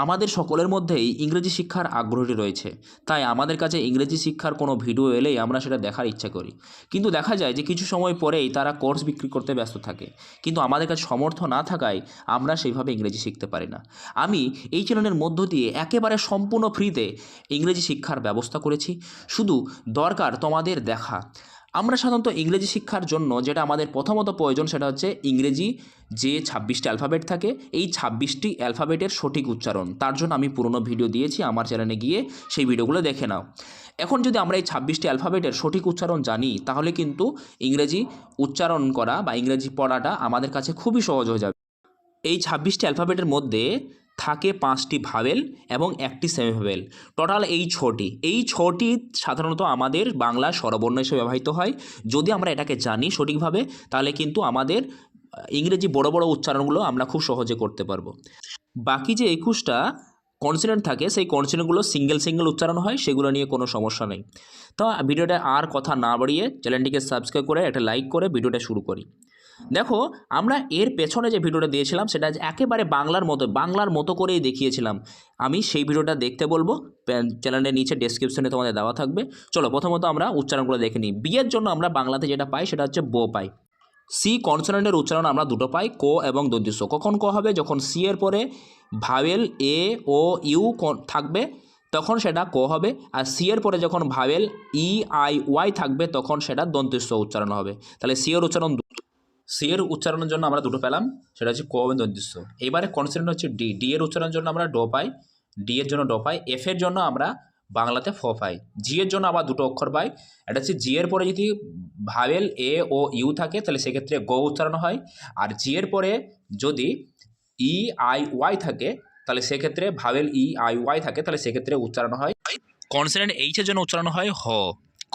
আমাদের সকলের মধ্যেই ইংরেজি শিক্ষার আগ্রহী রয়েছে, তাই আমাদের কাছে ইংরেজি শিক্ষার কোনো ভিডিও এলেই আমরা সেটা দেখার ইচ্ছা করি। কিন্তু দেখা যায় যে কিছু সময় পরেই তারা কোর্স বিক্রি করতে ব্যস্ত থাকে, কিন্তু আমাদের কাছে সমর্থ না থাকায় আমরা সেইভাবে ইংরেজি শিখতে পারি না। আমি এই চ্যানেলের মধ্য দিয়ে একেবারে সম্পূর্ণ ফ্রিতে ইংরেজি শিক্ষার ব্যবস্থা করেছি, শুধু দরকার তোমাদের দেখা। আমরা সাধারণত ইংরেজি শিক্ষার জন্য যেটা আমাদের প্রথমত প্রয়োজন সেটা হচ্ছে ইংরেজি যে 26টি অ্যালফাবেট থাকে, এই 26টি অ্যালফাবেটের সঠিক উচ্চারণ। তার জন্য আমি পুরনো ভিডিও দিয়েছি, আমার চ্যানেলে গিয়ে সেই ভিডিওগুলো দেখে নাও। এখন যদি আমরা এই 26টি অ্যালফাবেটের সঠিক উচ্চারণ জানি, তাহলে কিন্তু ইংরেজি উচ্চারণ করা বা ইংরেজি পড়াটা আমাদের কাছে খুবই সহজ হয়ে যাবে। এই 26টি অ্যালফাবেটের মধ্যে থাকে 5টি ভাওয়েল এবং একটি সেমিভাওয়েল, টোটাল এই ছটি সাধারণত আমাদের বাংলা স্বরবর্ণ হিসেবে ব্যবহৃত হয়। যদি আমরা এটাকে জানি সঠিকভাবে, তাহলে কিন্তু আমাদের ইংরেজি বড় বড় উচ্চারণগুলো আমরা খুব সহজে করতে পারবো। বাকি যে 21টা কনসোনেন্ট থাকে, সেই কনসোনেন্টগুলো সিঙ্গেল উচ্চারণ হয়, সেগুলো নিয়ে কোনো সমস্যা নেই। তো ভিডিওটা আর কথা না বাড়িয়ে চ্যানেলটিকে সাবস্ক্রাইব করে একটা লাইক করে ভিডিওটা শুরু করি। দেখো, আমরা এর পেছনে যে ভিডিওটা দিয়েছিলাম সেটা একেবারে বাংলার মতো করেই দেখিয়েছিলাম। আমি সেই ভিডিওটা দেখতে বলবো, চ্যানেলের নিচে ডেসক্রিপশনে তোমাদের দেওয়া থাকবে। চলো প্রথমত আমরা উচ্চারণগুলো দেখে নিই। বিয়ের জন্য আমরা বাংলাতে যেটা পাই সেটা হচ্ছে ব পাই। সি কনসোনেন্টের উচ্চারণ আমরা দুটো পাই, ক এবং দন্ত্য স। কখন ক হবে? যখন সি এর পরে ভাওয়েল এ ও ইউ থাকবে তখন সেটা ক হবে, আর সি এর পরে যখন ভাওয়েল ই আই ওয়াই থাকবে তখন সেটা দন্ত্য স উচ্চারণ হবে। তাহলে সি এর উচ্চারণের জন্য আমরা দুটো পেলাম, সেটা হচ্ছে ক এবং দন্ত্য স। এবারে কনসোনেন্ট হচ্ছে ডি। ডি এর উচ্চারণের জন্য আমরা ড পাই, ডি এর জন্য ড পাই। এফ এর জন্য আমরা বাংলাতে ফ পাই। জি এর জন্য আবার দুটো অক্ষর পাই, এটা হচ্ছে জি এর পরে যদি ভাওয়েল এ ও ইউ থাকে তাহলে সেক্ষেত্রে গ উচ্চারণ হয়, আর জি এর পরে যদি ই আই ওয়াই থাকে তাহলে সেক্ষেত্রে ভাওয়েল ই আই ওয়াই থাকে তাহলে সেক্ষেত্রে উচ্চারণ হয়। কনসোনেন্ট এইচ এর জন্য উচ্চারণ হয় হ।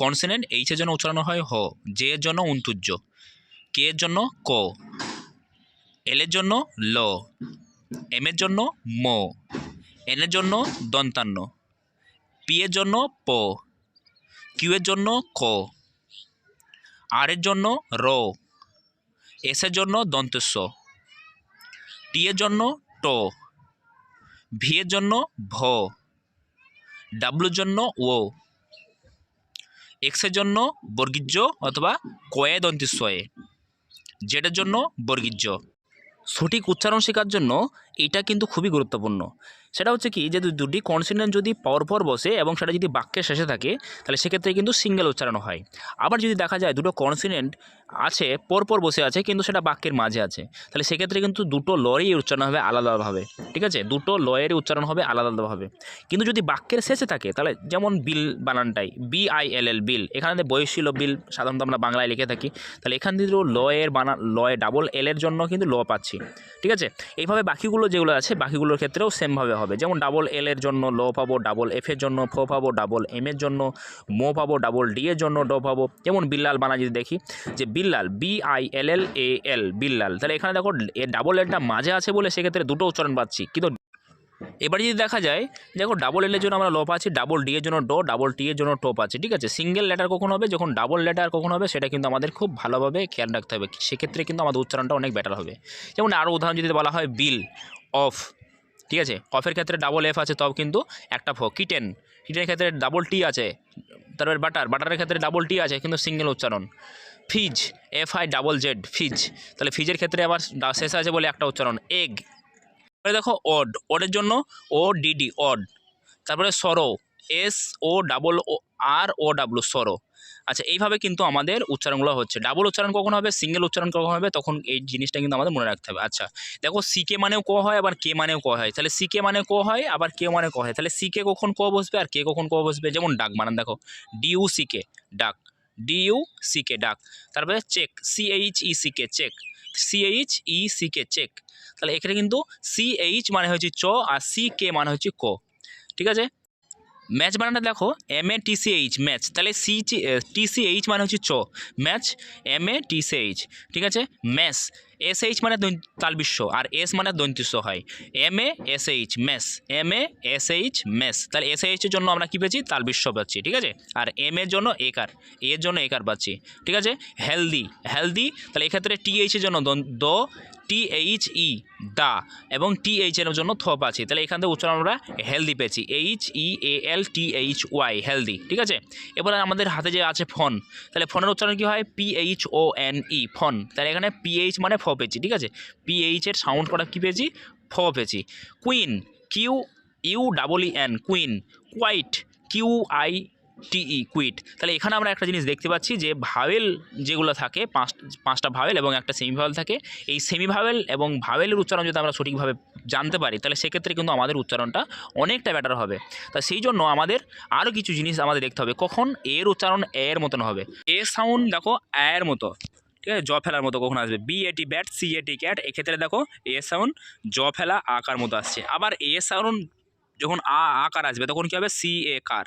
কনসোনেন্ট এইচ এর জন্য উচ্চারণ হয় হ। জে এর জন্য উন্তুজ্জ, কে এর জন্য ক, এল এর জন্য ল, এম এর জন্য ম, এন এর জন্য দন্তান্ন, পি এর জন্য প, কিউ এর জন্য ক, আর এর জন্য র, এস এর জন্য দন্ত্য স, টি এর জন্য ট, ভি এর জন্য ভ, ডাব্লুর জন্য ও, এক্স এর জন্য বর্গীর্য অথবা কয়ে দন্ত্য সয়ে, জেড এর জন্য বর্গীর্য। সঠিক উচ্চারণ শেখার জন্য এটা কিন্তু খুবই গুরুত্বপূর্ণ। সেটা হচ্ছে কি, যে দুটি কনসোনেন্ট যদি পরপর বসে এবং সেটা যদি বাক্যের শেষে থাকে তাহলে সেক্ষেত্রে কিন্তু সিঙ্গেল উচ্চারণ হয়। আবার যদি দেখা যায় দুটো কনসোনেন্ট আছে পরপর বসে আছে কিন্তু সেটা বাক্যের মাঝে আছে, তাহলে সেক্ষেত্রে কিন্তু দুটো লয়েরই উচ্চারণ হবে আলাদাভাবে। ঠিক আছে, দুটো লয়েরই উচ্চারণ হবে আলাদাভাবে। কিন্তু যদি বাক্যের শেষে থাকে তাহলে যেমন বিল বানানটাই BILL বিল, এখানে বয়স ছিল বিল, সাধারণত আমরা বাংলায় লিখে থাকি, তাহলে এখান থেকে লয়ের বানান লয়ে ডাবল এল এর জন্য কিন্তু ল পাচ্ছি। ঠিক আছে, এইভাবে বাকিগুলো যেগুলো আছে বাকিগুলোর ক্ষেত্রেও সেমভাবে হবে। যেমন ডাবল এল এর জন্য ল পাবো, ডাবল এফ এর জন্য ফ পাবো, ডাবল এম এর জন্য মো পাবো, ডাবল ডি এর জন্য ড পাবো। যেমন বিল্লাল বানা যদি দেখি, যে বিল্লাল BILLAL বিল্লাল, তাহলে এখানে দেখো ডাবল এলটা মাঝে আছে বলে সেক্ষেত্রে দুটো উচ্চারণ পাচ্ছি। কিন্তু এবার যদি দেখা যায়, দেখো ডাবল এল এর জন্য আমরা ল পাচ্ছি, ডাবল ডি এর জন্য ড, ডাবল টি এর জন্য টো পাচ্ছি। ঠিক আছে, সিঙ্গেল লেটার কখন হবে, যখন ডাবল লেটার কখন হবে সেটা কিন্তু আমাদের খুব ভালোভাবে খেয়াল রাখতে হবে, সেক্ষেত্রে কিন্তু আমাদের উচ্চারণটা অনেক বেটার হবে। যেমন আরও উদাহরণ যদি বলা হয় বিল অফ, ঠিক আছে, অফের ক্ষেত্রে ডাবল এফ আছে তবে কিন্তু একটা ফ। কিটেন, কিটেনের ক্ষেত্রে ডাবল টি আছে, তারপরে বাটারের ক্ষেত্রে ডাবল টি আছে কিন্তু সিঙ্গেল উচ্চারণ। ফিজ, FIZZ ফিজ, তাহলে ফিজের ক্ষেত্রে আবার শেষে আছে বলে একটা উচ্চারণ। এগ, দেখো ওডের জন্য ODD অড, তারপরে সরো SORROW সরো। আচ্ছা, এইভাবে কিন্তু আমাদের উচ্চারণগুলো হচ্ছে। ডাবল উচ্চারণ কখন হবে, সিঙ্গেল উচ্চারণ কখন হবে, তখন এই জিনিসটা কিন্তু আমাদের মনে রাখতে হবে। আচ্ছা দেখো, সিকে মানেও ক হয় আবার কে মানেও ক হয়, তাহলে সিকে মানে ক হয় আবার কে মানে ক হয়, তাহলে সিকে কখন ক বসবে আর কে কখন ক বসবে। যেমন ডাক বানান দেখো, DUCK ডাক, DUCK ডাক, তারপরে check CHECK check, CHECK check, তাহলে এখানে কিন্তু CH মানে হচ্ছে চ আর CK মানে হচ্ছে ক। ঠিক আছে, ম্যাচ বানানটা দেখো MATCH ম্যাচ, তাহলে TCH মানে হচ্ছে চ, ম্যাচ MATCH। ঠিক আছে, ম্যাচ SH মানে তালবিশ্ব আর এস মানে দন্ত্য হয়, MASH ম্যাস, MASH ম্যাস, তাহলে SH এর জন্য আমরা কী পেয়েছি, তালবিশ্ব পাচ্ছি। ঠিক আছে, আর এম এর জন্য একার, এর জন্য একার পাচ্ছি। ঠিক আছে, হেলদি, তাহলে এক্ষেত্রে TH এর জন্য দ, THE দা এবং TH এর জন্য থ পাচ্ছি, তাহলে এখান থেকে উচ্চারণ আমরা হেলদি পেয়েছি, HEALTHY হেলদি। ঠিক আছে, এবারে আমাদের হাতে যে আছে ফন, তাহলে ফোনের উচ্চারণ কী হয় PHONE ফন, তাহলে এখানে PH মানে ফ পেয়েছি। ঠিক আছে, PH এর সাউন্ড করা কী পেয়েছি, ফ পেয়েছি। Queen QUEN queen, quite QUITE quite. তাহলে এখানে আমরা একটা জিনিস দেখতে পাচ্ছি যে ভাওয়েল যেগুলো থাকে পাঁচটা ভাওয়েল এবং একটা সেমি ভাওয়েল থাকে, এই সেমি ভাওয়েল এবং ভাওয়েলের উচ্চারণ যদি আমরা সঠিকভাবে জানতে পারি তাহলে সেক্ষেত্রে কিন্তু আমাদের উচ্চারণটা অনেকটা বেটার হবে। তা সেই জন্য আমাদের আরও কিছু জিনিস আমাদের দেখতে হবে, কখন এর উচ্চারণ এর মতন হবে। এ সাউন্ড দেখো এর মতো, ঠিক আছে, জ ফেলার মতো কখন আসবে, BAT ব্যাট CAT ক্যাট, এক্ষেত্রে দেখো এ সাউন্ড জ ফেলা আকার মতো আসছে। আবার এ সাউন্ড যখন আকার আসবে তখন কী হবে, CA কার,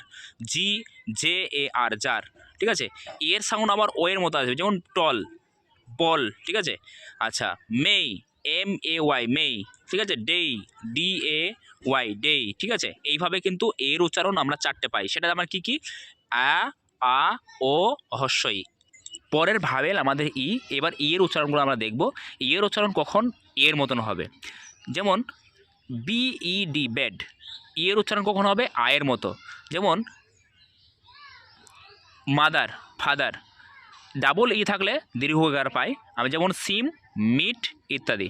GJAR জার। ঠিক আছে, এর সাউন্ড আবার ও এর মতো আসবে, যেমন টল বল। ঠিক আছে, আচ্ছা মেই MAY মেই। ঠিক আছে, ডেই DAY ডেই। ঠিক আছে, এইভাবে কিন্তু এর উচ্চারণ আমরা চারটে পাই, সেটা আমার কি কি, আ ও হস্যই। পরের ভাবেল আমাদের ই। এবার ই এর উচ্চারণগুলো আমরা দেখব, ই এর উচ্চারণ কখন এর মতন হবে, যেমন BED বেড, ই এর উচ্চারণ কখন হবে আয়ের মতো, যেমন মাদার ফাদার। ডাবল ই থাকলে দীর্ঘকার পাই আমি, যেমন সিম মিট ইত্যাদি।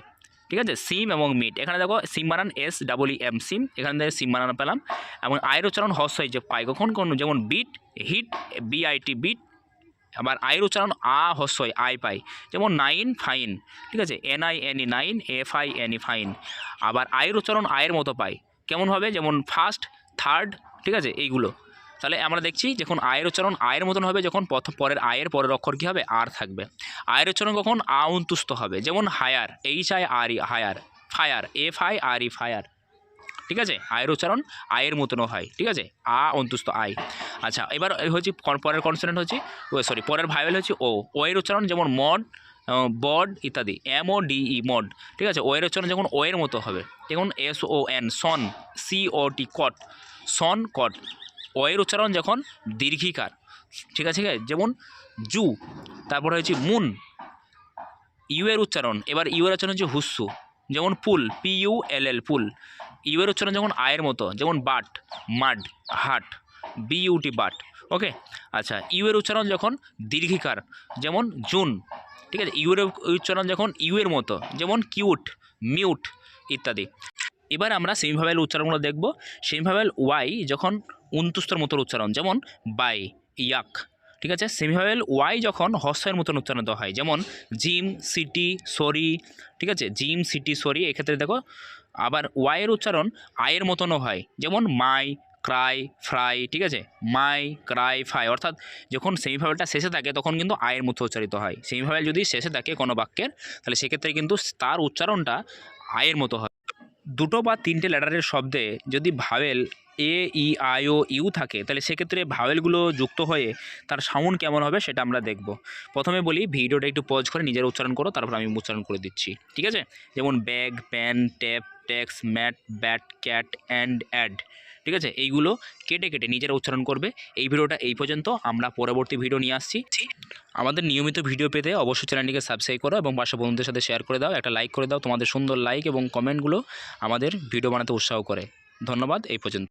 ঠিক আছে, সিম এবং মিট, এখানে দেখো সিম বানান SEEM সিম, এখান থেকে সিম বানানো পেলাম। এবং আয়ের উচ্চারণ হস্য যে পাই কখন কোন, যেমন বিট হিট BIT বিট। আবার আয়ের উচ্চারণ হস্যই আই পাই, যেমন নাইন ফাইন। ঠিক আছে, NINE নাইন, FINE ফাইন। আবার আয়ের উচ্চারণ আয়ের মতো পাই কেমন হবে, যেমন ফার্স্ট থার্ড। ঠিক আছে, এইগুলো। তাহলে আমরা দেখছি যখন আয়ের উচ্চারণ আয়ের মতন হবে, যখন পরের আয়ের পরের অক্ষর কী হবে, আর থাকবে। আয়ের উচ্চারণ কখন অন্তুস্থ হবে, যেমন hire HIRE hire, fire FIRE fire. ঠিক আছে, আয়ের উচ্চারণ আয়ের মতনও হয়। ঠিক আছে, অন্তুস্থ আয়। আচ্ছা, এবার হচ্ছে পরের কনসোনেন্ট হচ্ছে পরের ভাইবেল হচ্ছে ও এর উচ্চারণ যেমন মড বড ইত্যাদি, MODE মড। ঠিক আছে, ও এর উচ্চারণ যখন ও এর মতো হবে, যেমন SON সন, COT কট, সন কট। ও এর উচ্চারণ যখন দীর্ঘিকার। ঠিক আছে, যেমন জু। তারপরে হচ্ছে মুন। ইউ এর উচ্চারণ, এবার ইউ এর উচ্চারণ হচ্ছে হুস্সু, যেমন পুল PULL পুল। ইউ এর উচ্চারণ যখন আয়ের মতো, যেমন বাট মাড হাট BUT বাট। ওকে, আচ্ছা, ইউ এর উচ্চারণ যখন দীর্ঘিকার, যেমন জুন। ঠিক আছে, ইউ এর উচ্চারণ যখন ইউ এর মতো, যেমন কিউট মিউট ইত্যাদি। এবার আমরা সেমিভাবেল উচ্চারণগুলো দেখব। সেমিভাবেল ওয়াই যখন অন্তুস্তর মতো উচ্চারণ, যেমন বাই ইয়াক। ঠিক আছে, সেমিভাবেল ওয়াই যখন হস্যের মতন উচ্চারিত হয়, যেমন জিম সিটি সরি। ঠিক আছে, জিম সিটি সরি, এক্ষেত্রে দেখো। আবার ওয়াইয়ের উচ্চারণ আয়ের মতনও হয়, যেমন মাই ক্রাই ফ্রাই। ঠিক আছে, মাই ক্রাই ফ্রাই, অর্থাৎ যখন সেমিভাবেলটা শেষে থাকে তখন কিন্তু আয়ের মতো উচ্চারিত হয়। সেমিভাবেল যদি শেষে থাকে কোনো বাক্যের, তাহলে সেক্ষেত্রে কিন্তু তার উচ্চারণটা আয়ের মতো হয়। দুটো বা তিনটে লেটারের শব্দে যদি ভাওয়েল AEIOU থাকে, তাহলে সেক্ষেত্রে ভাওয়েলগুলো যুক্ত হয়ে তার সাউন্ড কেমন হবে সেটা আমরা দেখব। প্রথমে বলি, ভিডিওটা একটু পজ করে নিজের উচ্চারণ করো, তারপর আমি উচ্চারণ করে দিচ্ছি। ঠিক আছে, যেমন bag pan tap tax mat bat cat and add. ঠিক আছে, এইগুলো কেটে কেটে নিজেরা উচ্চারণ করবে। এই ভিডিওটা এই পর্যন্ত, আমরা পরবর্তী ভিডিও নিয়ে আসছি। আমাদের নিয়মিত ভিডিও পেতে অবশ্যই চ্যানেলটিকে সাবস্ক্রাইব করো এবং পাশে বন্ধুদের সাথে শেয়ার করে দাও, একটা লাইক করে দাও। তোমাদের সুন্দর লাইক এবং কমেন্টগুলো আমাদের ভিডিও বানাতে উৎসাহ করে। ধন্যবাদ, এই পর্যন্ত।